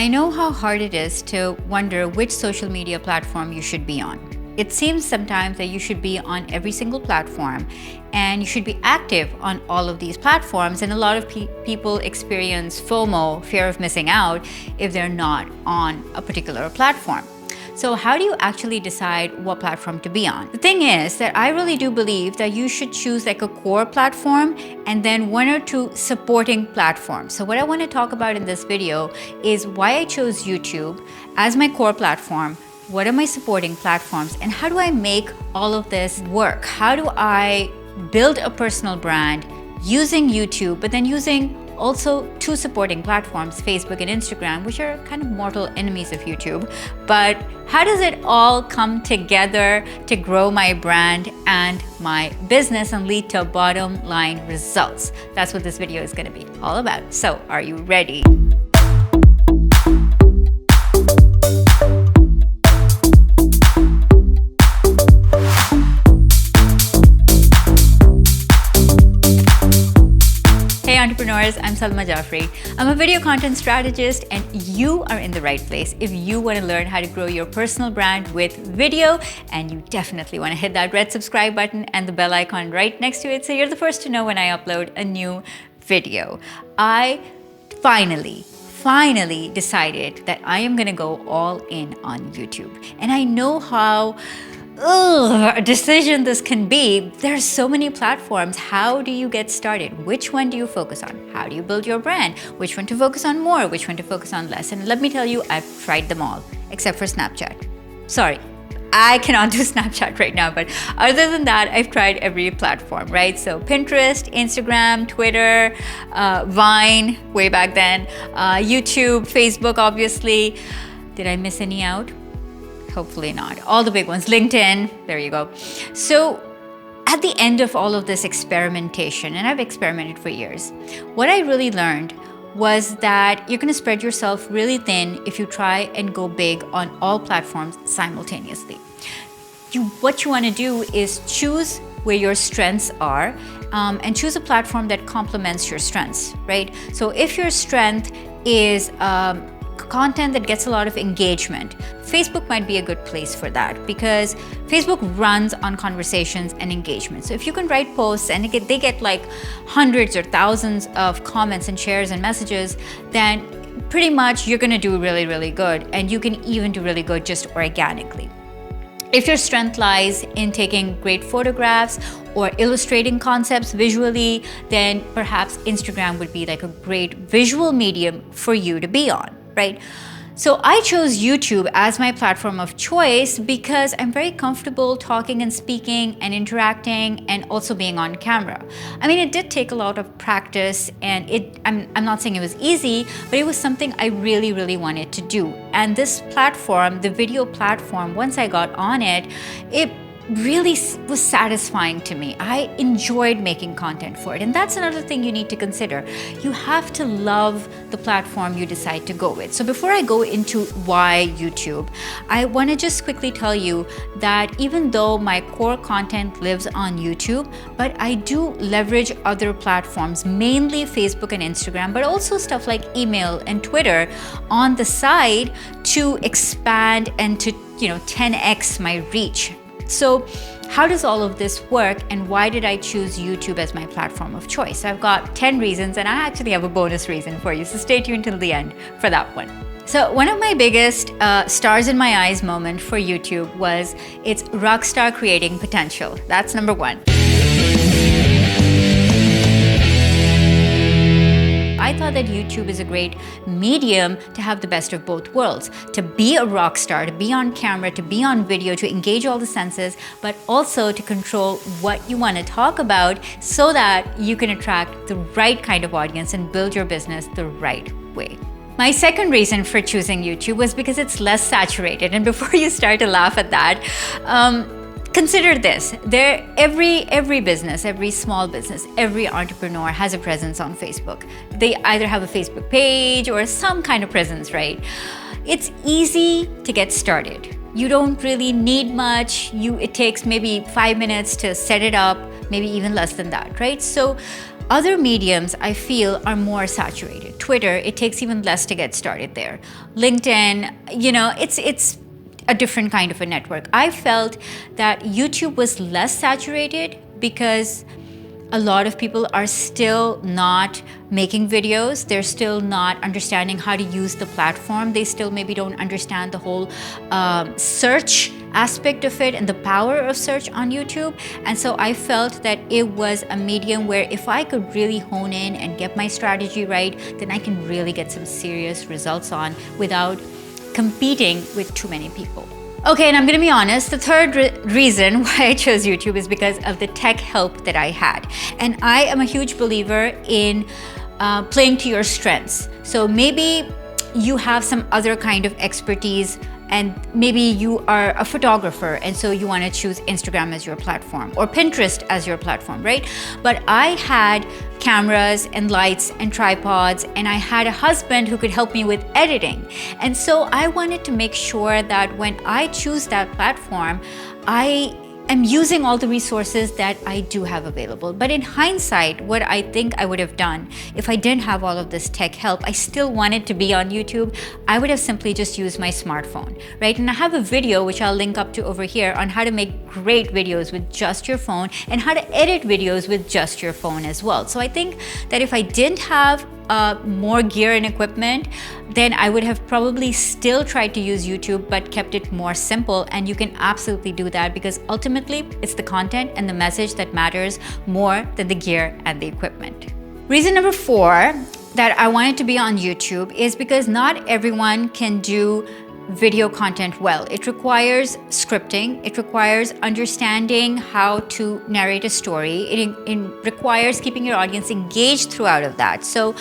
I know how hard it is to wonder which social media platform you should be on. It seems sometimes that you should be on every single platform and you should be active on all of these platforms, and a lot of people experience FOMO, fear of missing out, if they're not on a particular platform. So how do you actually decide what platform to be on? The thing is that I really do believe that you should choose like a core platform and then one or two supporting platforms. So what I want to talk about in this video is why I chose YouTube as my core platform, what are my supporting platforms, and how do I make all of this work? How do I build a personal brand using YouTube, but then using also two supporting platforms, Facebook and Instagram, which are kind of mortal enemies of YouTube. But how does it all come together to grow my brand and my business and lead to bottom line results? That's what this video is going to be all about. So are you ready? Hey entrepreneurs, I'm Salma Jafri. I'm a video content strategist and you are in the right place if you want to learn how to grow your personal brand with video, and you definitely want to hit that red subscribe button and the bell icon right next to it so you're the first to know when I upload a new video. I finally decided that I am going to go all in on YouTube, and I know how a decision this can be. There's so many platforms. How do you get started? Which one do you focus on? How do you build your brand? Which one to focus on more? Which one to focus on less? And let me tell you, I've tried them all except for Snapchat. Sorry, I cannot do Snapchat right now, but other than that, I've tried every platform, right? So Pinterest, Instagram, Twitter, Vine, way back then, YouTube, Facebook, obviously. Did I miss any out? Hopefully not. All the big ones, LinkedIn, there you go. So at the end of all of this experimentation, and I've experimented for years, what I really learned was that you're gonna spread yourself really thin if you try and go big on all platforms simultaneously. What you wanna do is choose where your strengths are and choose a platform that complements your strengths, right? So if your strength is content that gets a lot of engagement, Facebook might be a good place for that because Facebook runs on conversations and engagement. So if you can write posts and they get like hundreds or thousands of comments and shares and messages, then pretty much you're gonna do really, really good, and you can even do really good just organically. If your strength lies in taking great photographs or illustrating concepts visually, then perhaps Instagram would be like a great visual medium for you to be on, right? So I chose YouTube as my platform of choice because I'm very comfortable talking and speaking and interacting and also being on camera. I mean, it did take a lot of practice, and I'm not saying it was easy, but it was something I really, really wanted to do. And this platform, the video platform, once I got on it, it really was satisfying to me. I enjoyed making content for it. And that's another thing you need to consider. You have to love the platform you decide to go with. So before I go into why YouTube, I want to just quickly tell you that even though my core content lives on YouTube, but I do leverage other platforms, mainly Facebook and Instagram, but also stuff like email and Twitter on the side to expand and to 10x my reach. So how does all of this work, and why did I choose YouTube as my platform of choice? I've got 10 reasons, and I actually have a bonus reason for you, so stay tuned till the end for that one. So one of my biggest stars in my eyes moment for YouTube was its rockstar creating potential. That's number one. I thought that YouTube is a great medium to have the best of both worlds, to be a rock star, to be on camera, to be on video, to engage all the senses, but also to control what you want to talk about so that you can attract the right kind of audience and build your business the right way. My second reason for choosing YouTube was because it's less saturated. And before you start to laugh at that, consider this. Every business, every small business, every entrepreneur has a presence on Facebook. They either have a Facebook page or some kind of presence, right? It's easy to get started. You don't really need much. It takes maybe 5 minutes to set it up, maybe even less than that, right? So Other mediums I feel are more saturated. Twitter, it takes even less to get started there. LinkedIn, it's a different kind of a network. I felt that YouTube was less saturated because a lot of people are still not making videos. They're still not understanding how to use the platform. They still maybe don't understand the whole search aspect of it and the power of search on YouTube. And so I felt that it was a medium where if I could really hone in and get my strategy right, then I can really get some serious results on without competing with too many people. Okay, and I'm gonna be honest, the third reason why I chose YouTube is because of the tech help that I had. And I am a huge believer in playing to your strengths. So maybe you have some other kind of expertise, and maybe you are a photographer and so you want to choose Instagram as your platform or Pinterest as your platform, right? But I had cameras and lights and tripods, and I had a husband who could help me with editing. And so I wanted to make sure that when I choose that platform, I am using all the resources that I do have available. But in hindsight, what I think I would have done if I didn't have all of this tech help, I still wanted to be on YouTube, I would have simply just used my smartphone, right? And I have a video, which I'll link up to over here, on how to make great videos with just your phone and how to edit videos with just your phone as well. So I think that if I didn't have more gear and equipment, then I would have probably still tried to use YouTube but kept it more simple. And you can absolutely do that because ultimately it's the content and the message that matters more than the gear and the equipment. Reason number 4 that I wanted to be on YouTube is because not everyone can do video content well. It requires scripting. It requires understanding how to narrate a story. It requires keeping your audience engaged throughout of that. So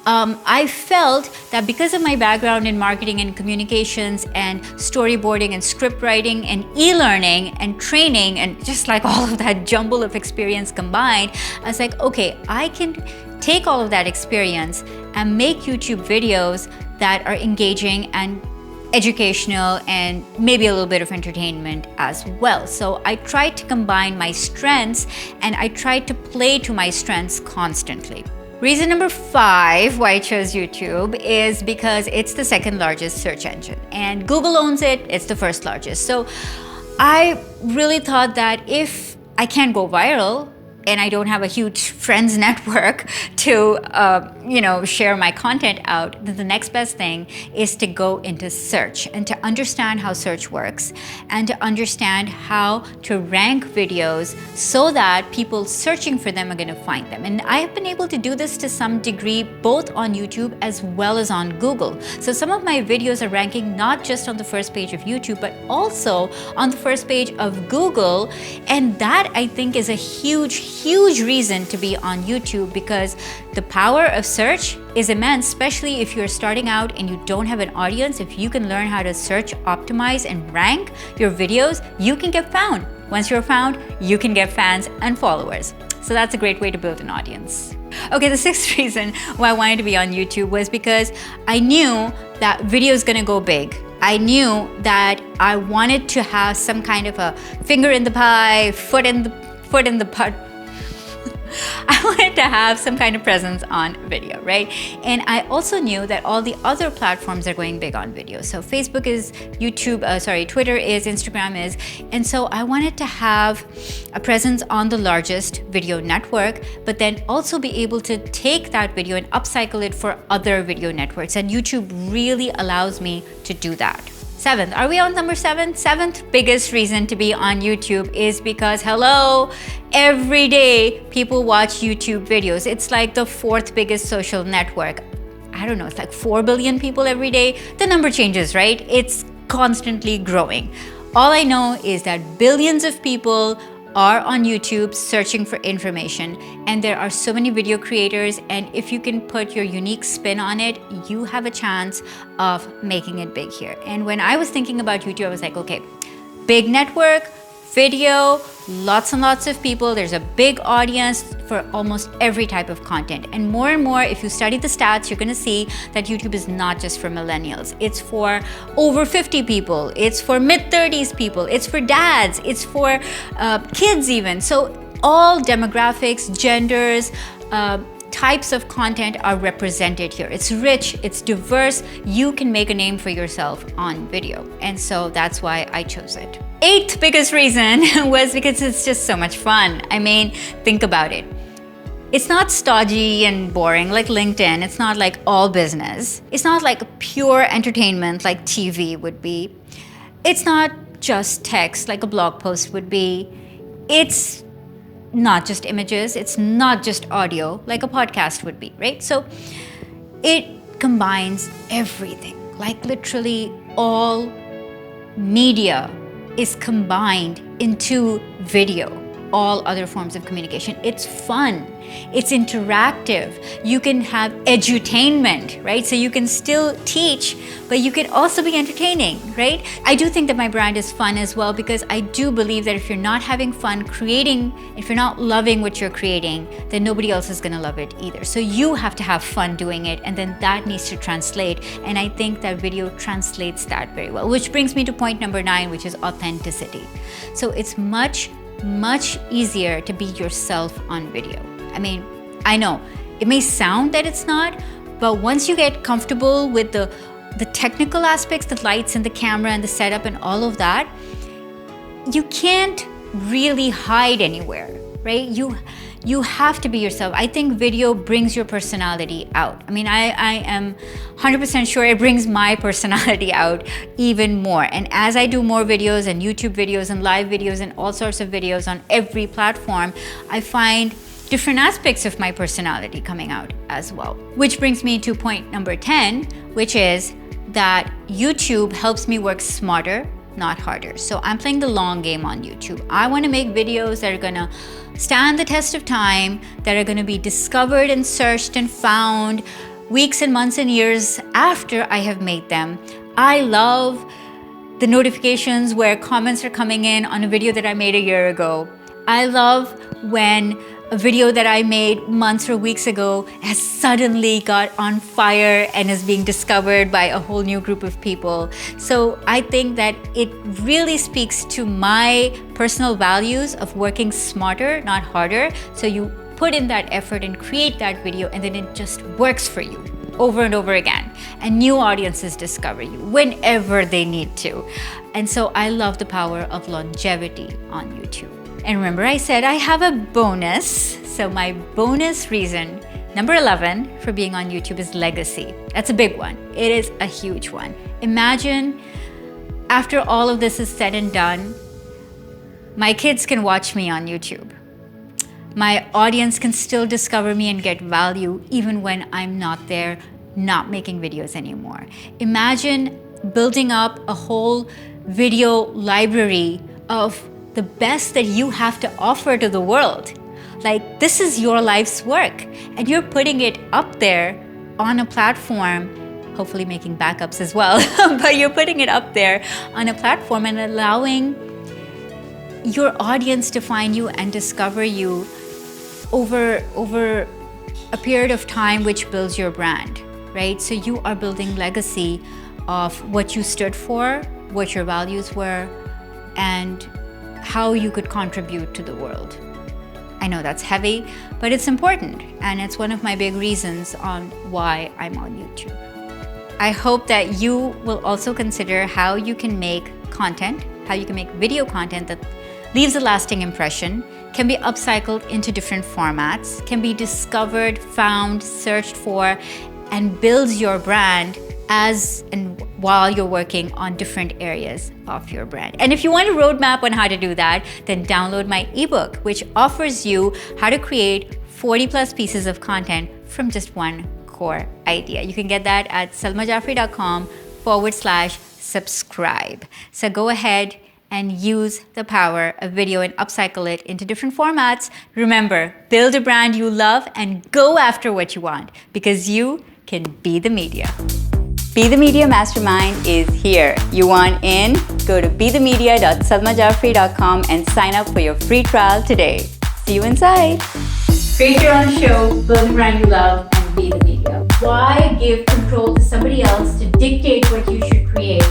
I felt that because of my background in marketing and communications and storyboarding and script writing and e-learning and training and just like all of that jumble of experience combined, I was like, okay, I can take all of that experience and make YouTube videos that are engaging and educational and maybe a little bit of entertainment as well. So I tried to combine my strengths and I tried to play to my strengths constantly. Reason number 5 why I chose YouTube is because it's the second largest search engine and Google owns it, it's the first largest. So I really thought that if I can't go viral and I don't have a huge friends network to share my content out, then the next best thing is to go into search and to understand how search works and to understand how to rank videos so that people searching for them are going to find them. And I have been able to do this to some degree both on YouTube as well as on Google. So some of my videos are ranking not just on the first page of YouTube but also on the first page of Google, and that I think is a huge reason to be on YouTube because the power of search is immense, especially if you're starting out and you don't have an audience. If you can learn how to search, optimize, and rank your videos, you can get found. Once you're found, you can get fans and followers. So that's a great way to build an audience. Okay, the 6th reason why I wanted to be on YouTube was because I knew that video is gonna go big. I knew that I wanted to have some kind of a finger in the pie, foot in the pot. I wanted to have some kind of presence on video, right? And I also knew that all the other platforms are going big on video. So Facebook is, Twitter is, Instagram is. And so I wanted to have a presence on the largest video network, but then also be able to take that video and upcycle it for other video networks. And YouTube really allows me to do that. 7th, are we on number 7? 7th biggest reason to be on YouTube is because, every day people watch YouTube videos. It's like the 4th biggest social network. I don't know, it's like 4 billion people every day. The number changes, right? It's constantly growing. All I know is that billions of people are on YouTube searching for information, and there are so many video creators, and if you can put your unique spin on it, you have a chance of making it big here. And when I was thinking about YouTube, I was like, okay, big network, video, lots and lots of people. There's a big audience for almost every type of content. And more, if you study the stats, you're gonna see that YouTube is not just for millennials. It's for over 50 people. It's for mid-30s people. It's for dads. It's for kids even. So all demographics, genders, types of content are represented here. It's rich, it's diverse. You can make a name for yourself on video. And so that's why I chose it. 8th biggest reason was because it's just so much fun. I mean, think about it. It's not stodgy and boring like LinkedIn. It's not like all business. It's not like pure entertainment like TV would be. It's not just text like a blog post would be. It's not just images. It's not just audio like a podcast would be, right? So it combines everything. Like literally all media is combined into video. All other forms of communication. It's fun, it's interactive. You can have edutainment, right? So you can still teach, but you can also be entertaining, right? I do think that my brand is fun as well, because I do believe that if you're not having fun creating, if you're not loving what you're creating, then nobody else is gonna love it either. So you have to have fun doing it, and then that needs to translate. And I think that video translates that very well, which brings me to point number 9, which is authenticity. So it's much easier to be yourself on video. I mean, I know it may sound that it's not, but once you get comfortable with the technical aspects, the lights and the camera and the setup and all of that, you can't really hide anywhere, right? You have to be yourself. I think video brings your personality out. I mean, I am 100% sure it brings my personality out even more. And as I do more videos and YouTube videos and live videos and all sorts of videos on every platform, I find different aspects of my personality coming out as well. Which brings me to point number 10, which is that YouTube helps me work smarter, not harder. So I'm playing the long game on YouTube. I want to make videos that are gonna stand the test of time, that are gonna be discovered and searched and found weeks and months and years after I have made them. I love the notifications where comments are coming in on a video that I made a year ago. I love when a video that I made months or weeks ago has suddenly got on fire and is being discovered by a whole new group of people. So I think that it really speaks to my personal values of working smarter, not harder. So you put in that effort and create that video, and then it just works for you over and over again. And new audiences discover you whenever they need to. And so I love the power of longevity on YouTube. And remember, I said I have a bonus. So my bonus reason, number 11, for being on YouTube is legacy. That's a big one. It is a huge one. Imagine after all of this is said and done, my kids can watch me on YouTube. My audience can still discover me and get value even when I'm not there, not making videos anymore. Imagine building up a whole video library of the best that you have to offer to the world. Like, this is your life's work, and you're putting it up there on a platform, hopefully making backups as well, but you're putting it up there on a platform and allowing your audience to find you and discover you over a period of time, which builds your brand, right? So you are building legacy of what you stood for, what your values were, and how you could contribute to the world. I know that's heavy, but it's important, and it's one of my big reasons on why I'm on YouTube. I hope that you will also consider how you can make content, how you can make video content that leaves a lasting impression, can be upcycled into different formats, can be discovered, found, searched for, and builds your brand as and while you're working on different areas of your brand. And if you want a roadmap on how to do that, then download my ebook, which offers you how to create 40 plus pieces of content from just one core idea. You can get that at salmajafri.com/subscribe. So go ahead and use the power of video and upcycle it into different formats. Remember, build a brand you love and go after what you want, because you can be the media. Be the Media Mastermind is here. You want in? Go to bethemedia.salmajafri.com and sign up for your free trial today. See you inside. Create your own show, build a brand you love, and be the media. Why give control to somebody else to dictate what you should create